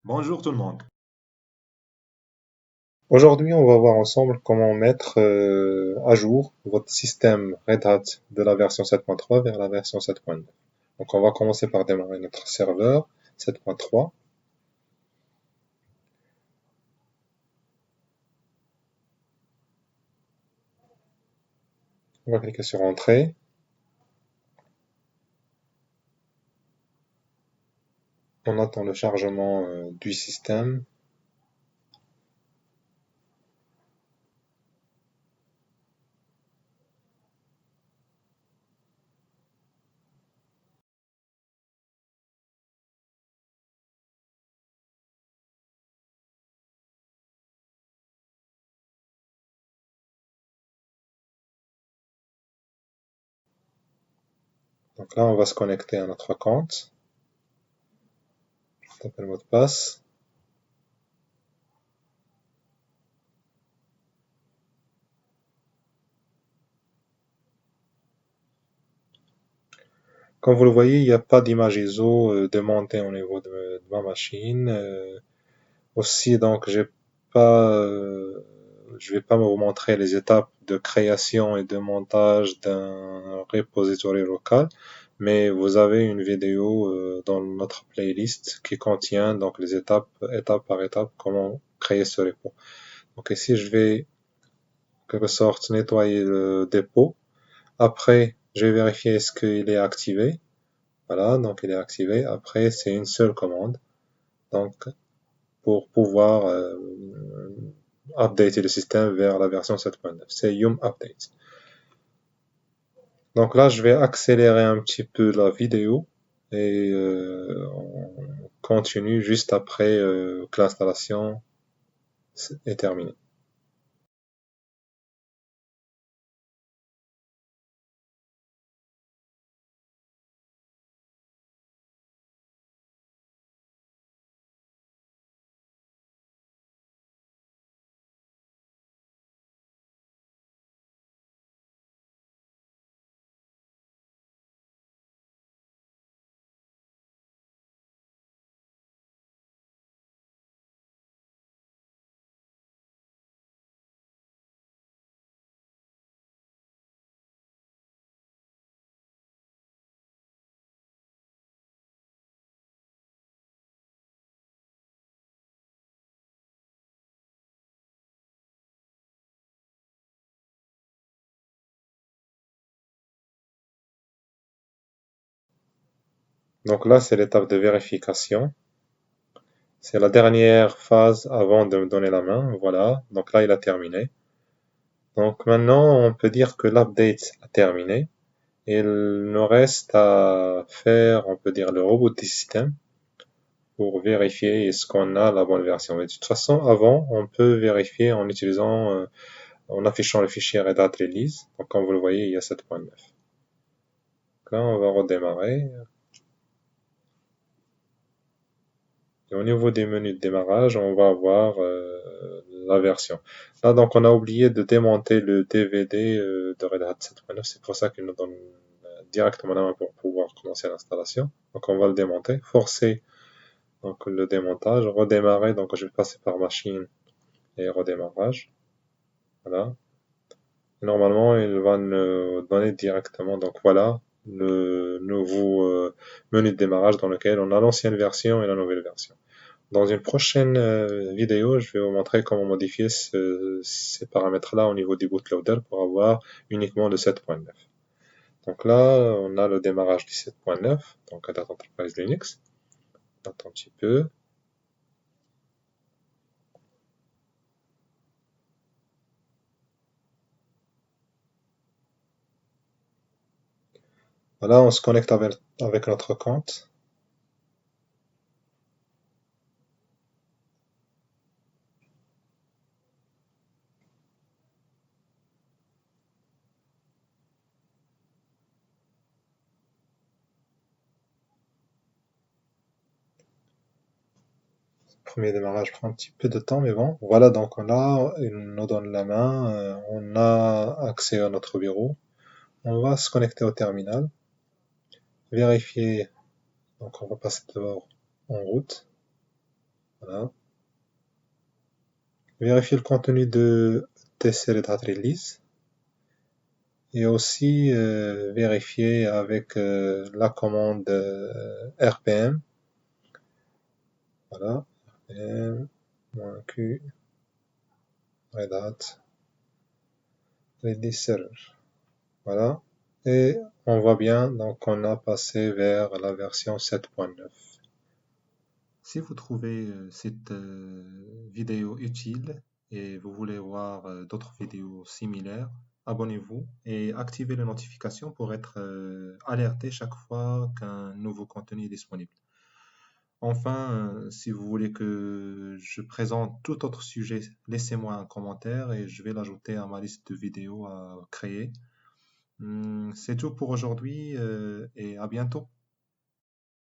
Bonjour tout le monde. Aujourd'hui, on va voir ensemble comment mettre à jour votre système Red Hat de la version 7.3 vers la version 7.9. Donc, on va commencer par démarrer notre serveur 7.3. On va cliquer sur Entrée. On attend le chargement du système. Donc là, on va se connecter à notre compte. Je tape le mot de passe. Comme vous le voyez, il n'y a pas d'image ISO demandée au niveau de ma machine. Aussi, donc, je vais pas vous montrer les étapes de création et de montage d'un repository local, mais vous avez une vidéo dans notre playlist qui contient donc les étapes, étape par étape, comment créer ce repo. Donc ici, je vais en quelque sorte nettoyer le dépôt. Après, je vais vérifier est-ce qu'il est activé. Voilà, donc il est activé. Après, c'est une seule commande. Donc, pour pouvoir updater le système vers la version 7.9. C'est Yum Update. Donc là, je vais accélérer un petit peu la vidéo et on continue juste après que l'installation est terminée. Donc là, c'est l'étape de vérification. C'est la dernière phase avant de me donner la main. Voilà. Donc là, il a terminé. Donc maintenant, on peut dire que l'update a terminé. Il nous reste à faire, on peut dire, le reboot du système pour vérifier est-ce qu'on a la bonne version. Mais de toute façon, avant, on peut vérifier en utilisant, en affichant le fichier Red Hat Release. Donc, comme vous le voyez, il y a 7.9. Là, on va redémarrer. Et au niveau des menus de démarrage, on va avoir la version. Là, donc, on a oublié de démonter le DVD de Red Hat 7.9. C'est pour ça qu'il nous donne directement la main pour pouvoir commencer l'installation. Donc, on va le démonter. Forcer donc le démontage. Redémarrer. Donc, je vais passer par machine et redémarrage. Voilà. Normalement, il va nous donner directement, donc voilà, le nouveau menu de démarrage dans lequel on a l'ancienne version et la nouvelle version. Dans une prochaine vidéo, je vais vous montrer comment modifier ces paramètres-là au niveau du bootloader pour avoir uniquement le 7.9. Donc là, on a le démarrage du 7.9, donc Red Hat Enterprise Linux. Attends un petit peu. Voilà, on se connecte avec notre compte. Le premier démarrage prend un petit peu de temps, mais bon. Voilà, donc il nous donne la main, on a accès à notre bureau. On va se connecter au terminal, vérifier, donc on va passer d'abord en route. Voilà. Vérifier le contenu de TC Red Hat Release et aussi vérifier avec la commande RPM. Voilà. RPM-Q Red Hat Release Server. Voilà. Et on voit bien, donc on a passé vers la version 7.9. Si vous trouvez cette vidéo utile et vous voulez voir d'autres vidéos similaires, abonnez-vous et activez les notifications pour être alerté chaque fois qu'un nouveau contenu est disponible. Enfin, si vous voulez que je présente tout autre sujet, laissez-moi un commentaire et je vais l'ajouter à ma liste de vidéos à créer. C'est tout pour aujourd'hui et à bientôt.